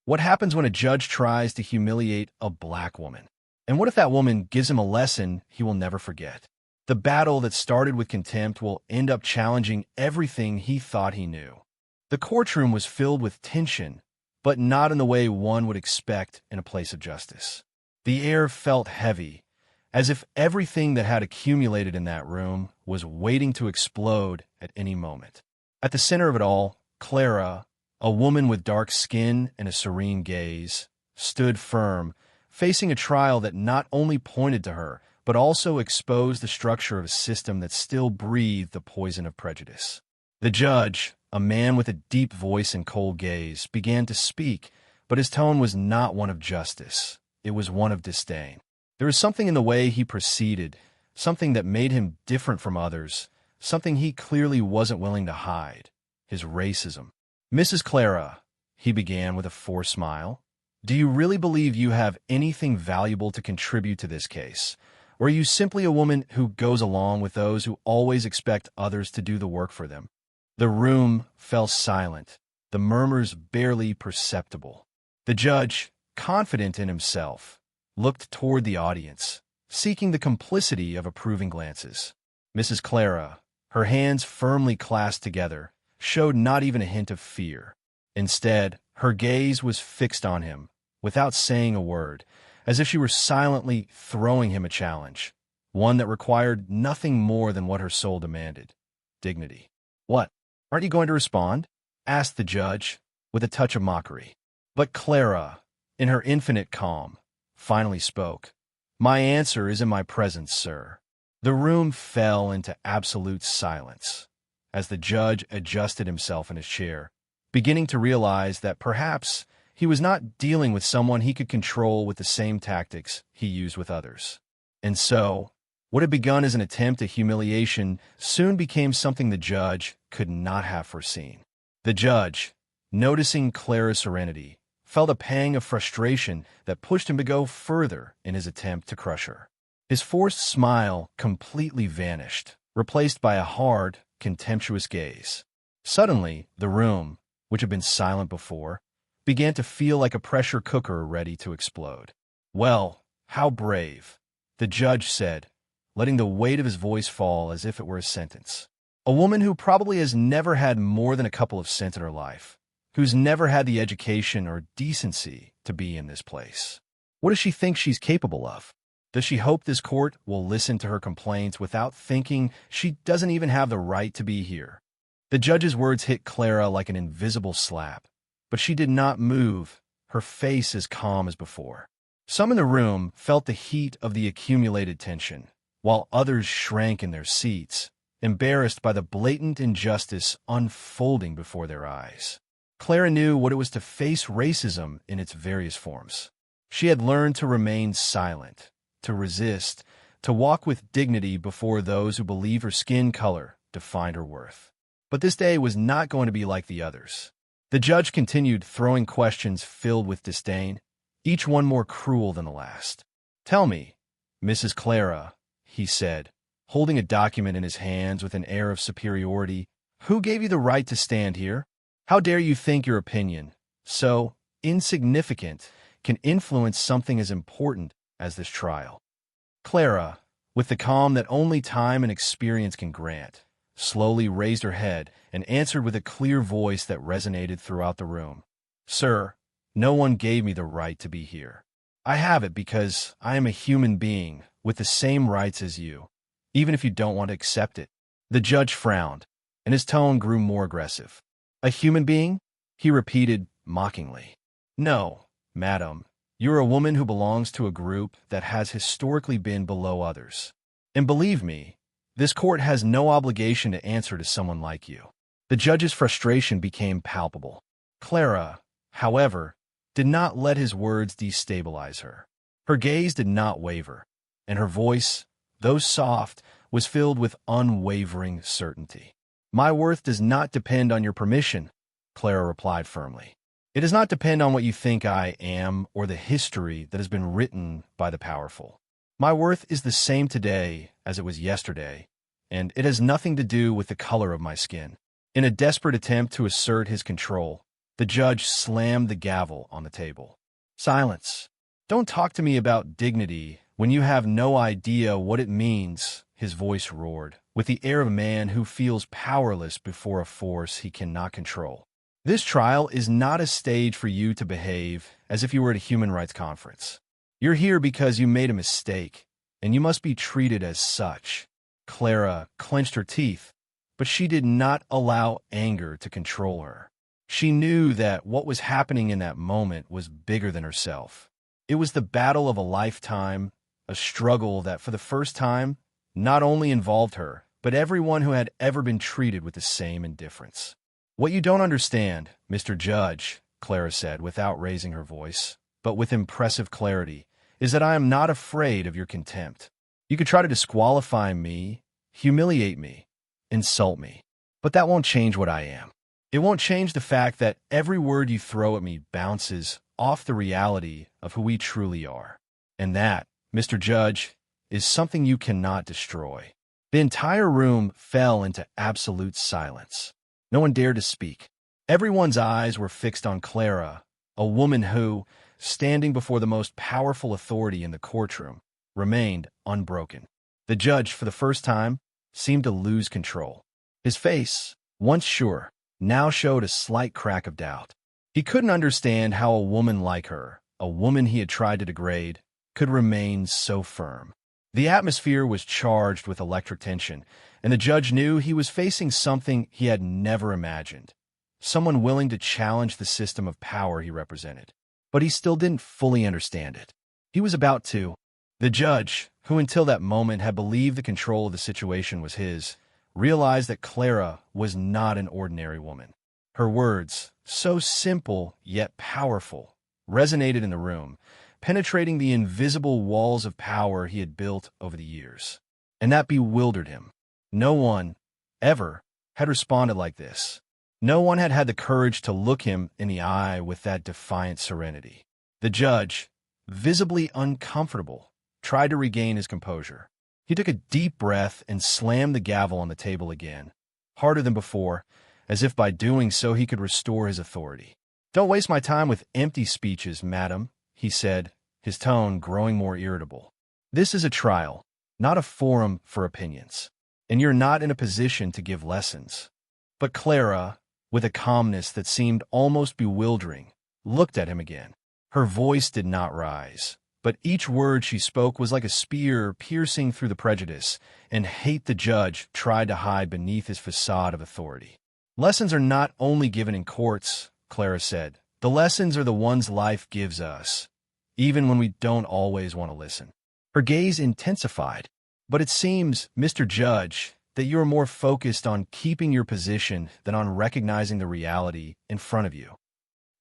What happens when a judge tries to humiliate a black woman? And what if that woman gives him a lesson he will never forget? The battle that started with contempt will end up challenging everything he thought he knew. The courtroom was filled with tension, but not in the way one would expect in a place of justice. The air felt heavy, as if everything that had accumulated in that room was waiting to explode at any moment. At the center of it all, Clara, a woman with dark skin and a serene gaze, stood firm, facing a trial that not only pointed to her, but also exposed the structure of a system that still breathed the poison of prejudice. The judge, a man with a deep voice and cold gaze, began to speak, but his tone was not one of justice. It was one of disdain. There was something in the way he proceeded, something that made him different from others, something he clearly wasn't willing to hide: his racism. "Mrs. Clara," he began with a forced smile, "do you really believe you have anything valuable to contribute to this case? Or are you simply a woman who goes along with those who always expect others to do the work for them?" The room fell silent, the murmurs barely perceptible. The judge, confident in himself, looked toward the audience, seeking the complicity of approving glances. Mrs. Clara, her hands firmly clasped together, showed not even a hint of fear. Instead, her gaze was fixed on him, without saying a word, as if she were silently throwing him a challenge, one that required nothing more than what her soul demanded: dignity. "What? Aren't you going to respond?" asked the judge, with a touch of mockery. But Clara, in her infinite calm, finally spoke. "My answer is in my presence, sir." The room fell into absolute silence, as the judge adjusted himself in his chair, beginning to realize that perhaps he was not dealing with someone he could control with the same tactics he used with others. And so, what had begun as an attempt at humiliation soon became something the judge could not have foreseen. The judge, noticing Clara's serenity, felt a pang of frustration that pushed him to go further in his attempt to crush her. His forced smile completely vanished, replaced by a hard, contemptuous gaze. Suddenly, the room, which had been silent before, began to feel like a pressure cooker ready to explode. "Well, how brave," the judge said, letting the weight of his voice fall as if it were a sentence. "A woman who probably has never had more than a couple of cents in her life, who's never had the education or decency to be in this place. What does she think she's capable of? Does she hope this court will listen to her complaints without thinking she doesn't even have the right to be here?" The judge's words hit Clara like an invisible slap, but she did not move, her face as calm as before. Some in the room felt the heat of the accumulated tension, while others shrank in their seats, embarrassed by the blatant injustice unfolding before their eyes. Clara knew what it was to face racism in its various forms. She had learned to remain silent, to resist, to walk with dignity before those who believed her skin color defined her worth. But this day was not going to be like the others. The judge continued throwing questions filled with disdain, each one more cruel than the last. "Tell me, Mrs. Clara," he said, holding a document in his hands with an air of superiority, "who gave you the right to stand here? How dare you think your opinion, so insignificant, can influence something as important as this trial?" Clara, with the calm that only time and experience can grant, slowly raised her head and answered with a clear voice that resonated throughout the room. "Sir, no one gave me the right to be here. I have it because I am a human being with the same rights as you, even if you don't want to accept it." The judge frowned, and his tone grew more aggressive. "A human being?" he repeated mockingly. "No, madam, you're a woman who belongs to a group that has historically been below others. And believe me, this court has no obligation to answer to someone like you." The judge's frustration became palpable. Clara, however, did not let his words destabilize her. Her gaze did not waver, and her voice, though soft, was filled with unwavering certainty. "My worth does not depend on your permission," Clara replied firmly. "It does not depend on what you think I am or the history that has been written by the powerful. My worth is the same today as it was yesterday, and it has nothing to do with the color of my skin." In a desperate attempt to assert his control, The judge slammed the gavel on the table. Silence. Don't talk to me about dignity when you have no idea what it means, his voice roared, with the air of a man who feels powerless before a force he cannot control. This trial is not a stage for you to behave as if you were at a human rights conference. You're here because you made a mistake, and you must be treated as such. Clara clenched her teeth, but she did not allow anger to control her. She knew that what was happening in that moment was bigger than herself. It was the battle of a lifetime, a struggle that for the first time not only involved her, but everyone who had ever been treated with the same indifference. "What you don't understand, Mr. Judge," Clara said without raising her voice, but with impressive clarity, "is that I am not afraid of your contempt. You could try to disqualify me, humiliate me, insult me, but that won't change what I am. It won't change the fact that every word you throw at me bounces off the reality of who we truly are. And that, Mr. Judge, is something you cannot destroy." The entire room fell into absolute silence. No one dared to speak. Everyone's eyes were fixed on Clara, a woman who, standing before the most powerful authority in the courtroom, remained unbroken. The judge, for the first time, seemed to lose control. His face, once sure, now showed a slight crack of doubt. He couldn't understand how a woman like her, a woman he had tried to degrade, could remain so firm. The atmosphere was charged with electric tension, and the judge knew he was facing something he had never imagined. Someone willing to challenge the system of power he represented. But he still didn't fully understand it. He was about to. The judge, who until that moment had believed the control of the situation was his, realized that Clara was not an ordinary woman. Her words, so simple yet powerful, resonated in the room, penetrating the invisible walls of power he had built over the years. And that bewildered him. No one, ever, had responded like this. No one had had the courage to look him in the eye with that defiant serenity. The judge, visibly uncomfortable, tried to regain his composure. He took a deep breath and slammed the gavel on the table again, harder than before, as if by doing so he could restore his authority. "Don't waste my time with empty speeches, madam," he said, his tone growing more irritable. "This is a trial, not a forum for opinions, and you're not in a position to give lessons." But Clara, with a calmness that seemed almost bewildering, looked at him again. Her voice did not rise, but each word she spoke was like a spear piercing through the prejudice and hate the judge tried to hide beneath his facade of authority. "Lessons are not only given in courts," Clara said. "The lessons are the ones life gives us, even when we don't always want to listen." Her gaze intensified. "But it seems, Mr. Judge, that you are more focused on keeping your position than on recognizing the reality in front of you."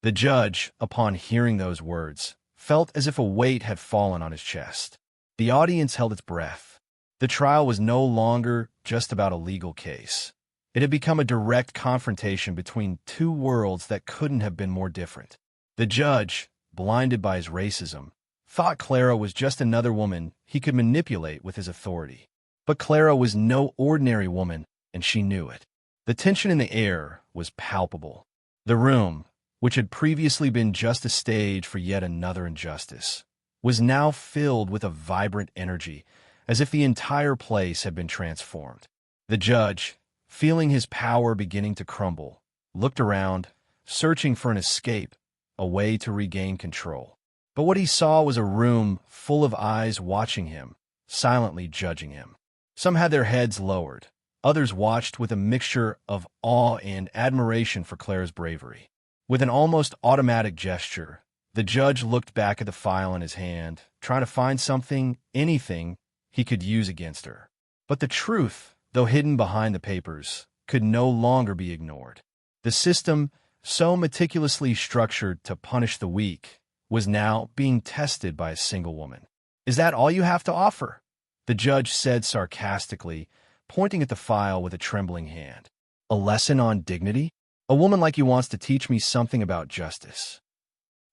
The judge, upon hearing those words, felt as if a weight had fallen on his chest. The audience held its breath. The trial was no longer just about a legal case. It had become a direct confrontation between two worlds that couldn't have been more different. The judge, blinded by his racism, thought Clara was just another woman he could manipulate with his authority. But Clara was no ordinary woman, and she knew it. The tension in the air was palpable. The room, which had previously been just a stage for yet another injustice, was now filled with a vibrant energy, as if the entire place had been transformed. The judge, feeling his power beginning to crumble, looked around, searching for an escape, a way to regain control. But what he saw was a room full of eyes watching him, silently judging him. Some had their heads lowered. Others watched with a mixture of awe and admiration for Clara's bravery. With an almost automatic gesture, the judge looked back at the file in his hand, trying to find something, anything, he could use against her. But the truth, though hidden behind the papers, could no longer be ignored. The system, so meticulously structured to punish the weak, was now being tested by a single woman. "Is that all you have to offer?" the judge said sarcastically, pointing at the file with a trembling hand. "A lesson on dignity? A woman like you wants to teach me something about justice."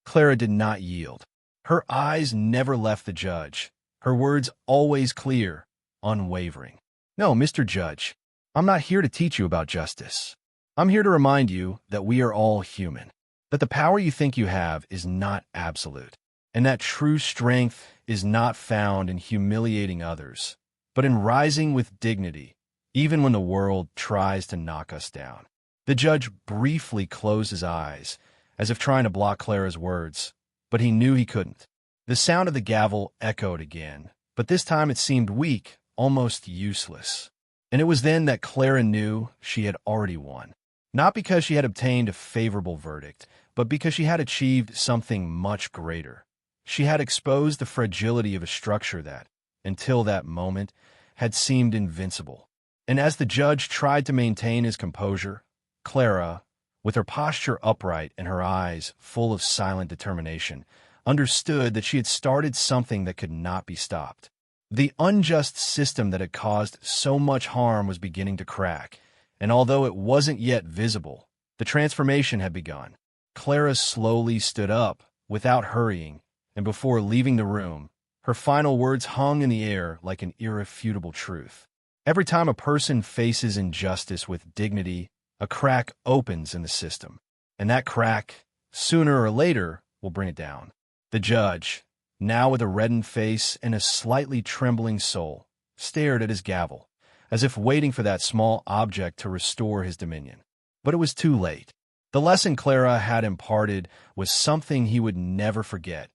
Clara did not yield. Her eyes never left the judge, her words always clear, unwavering. "No, Mr. Judge, I'm not here to teach you about justice. I'm here to remind you that we are all human. that the power you think you have is not absolute, and that true strength is not found in humiliating others, but in rising with dignity, even when the world tries to knock us down. The judge briefly closed his eyes, as if trying to block Clara's words, but he knew he couldn't. The sound of the gavel echoed again, but this time it seemed weak, almost useless. And it was then that Clara knew she had already won. Not because she had obtained a favorable verdict, but because she had achieved something much greater. She had exposed the fragility of a structure that, until that moment, had seemed invincible. And as the judge tried to maintain his composure, Clara, with her posture upright and her eyes full of silent determination, understood that she had started something that could not be stopped. The unjust system that had caused so much harm was beginning to crack, and although it wasn't yet visible, the transformation had begun. Clara slowly stood up, without hurrying, and before leaving the room, her final words hung in the air like an irrefutable truth. Every time a person faces injustice with dignity, a crack opens in the system, and that crack, sooner or later, will bring it down. The judge, now with a reddened face and a slightly trembling soul, stared at his gavel, as if waiting for that small object to restore his dominion. But it was too late. The lesson Clara had imparted was something he would never forget,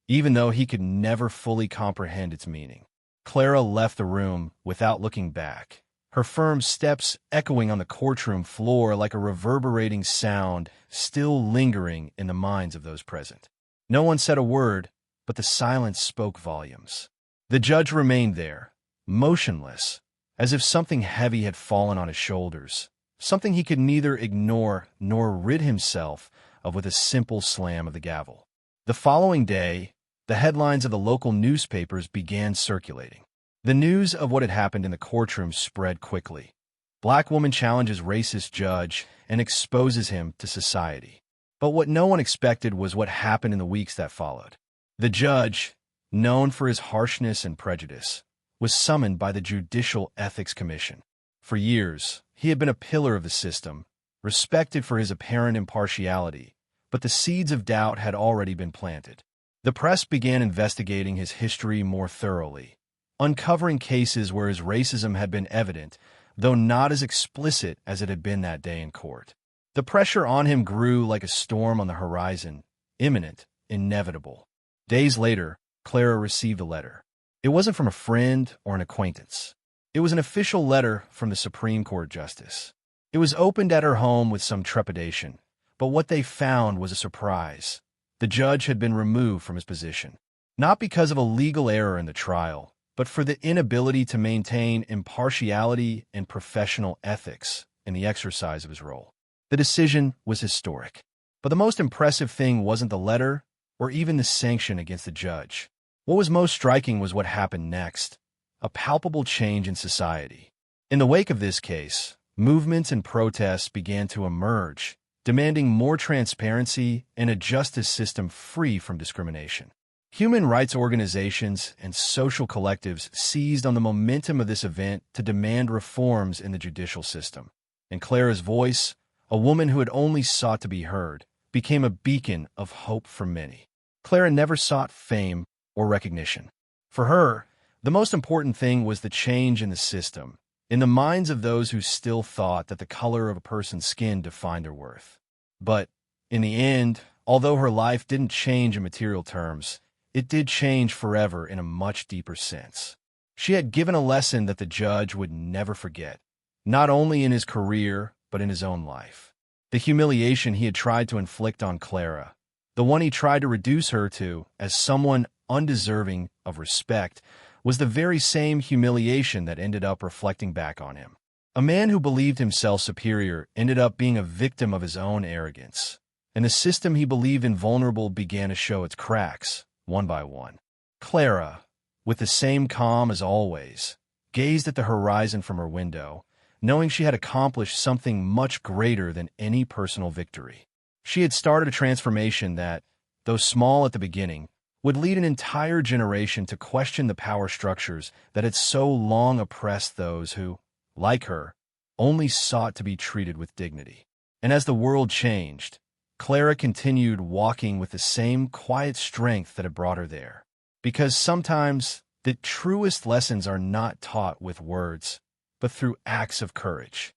even though he could never fully comprehend its meaning. Clara left the room without looking back, her firm steps echoing on the courtroom floor like a reverberating sound still lingering in the minds of those present. No one said a word, but the silence spoke volumes. The judge remained there, motionless, as if something heavy had fallen on his shoulders, something he could neither ignore nor rid himself of with a simple slam of the gavel. The following day, the headlines of the local newspapers began circulating. The news of what had happened in the courtroom spread quickly. Black woman challenges racist judge and exposes him to society. But what no one expected was what happened in the weeks that followed. The judge, known for his harshness and prejudice, was summoned by the Judicial Ethics Commission. For years, he had been a pillar of the system, respected for his apparent impartiality, but the seeds of doubt had already been planted. The press began investigating his history more thoroughly, uncovering cases where his racism had been evident, though not as explicit as it had been that day in court. The pressure on him grew like a storm on the horizon, imminent, inevitable. Days later, Clara received a letter. It wasn't from a friend or an acquaintance. It was an official letter from the Supreme Court Justice. It was opened at her home with some trepidation, but what they found was a surprise. The judge had been removed from his position, not because of a legal error in the trial, but for the inability to maintain impartiality and professional ethics in the exercise of his role. The decision was historic. But the most impressive thing wasn't the letter or even the sanction against the judge. What was most striking was what happened next, a palpable change in society. In the wake of this case, movements and protests began to emerge, demanding more transparency and a justice system free from discrimination. Human rights organizations and social collectives seized on the momentum of this event to demand reforms in the judicial system. And Clara's voice, a woman who had only sought to be heard, became a beacon of hope for many. Clara never sought fame or recognition. For her, the most important thing was the change in the system, in the minds of those who still thought that the color of a person's skin defined their worth. But, in the end, although her life didn't change in material terms, it did change forever in a much deeper sense. She had given a lesson that the judge would never forget, not only in his career, but in his own life. The humiliation he had tried to inflict on Clara, the one he tried to reduce her to as someone undeserving of respect, was the very same humiliation that ended up reflecting back on him. A man who believed himself superior ended up being a victim of his own arrogance, and the system he believed invulnerable began to show its cracks, one by one. Clara, with the same calm as always, gazed at the horizon from her window, knowing she had accomplished something much greater than any personal victory. She had started a transformation that, though small at the beginning, would lead an entire generation to question the power structures that had so long oppressed those who, like her, only sought to be treated with dignity. And as the world changed, Clara continued walking with the same quiet strength that had brought her there. Because sometimes the truest lessons are not taught with words, but through acts of courage.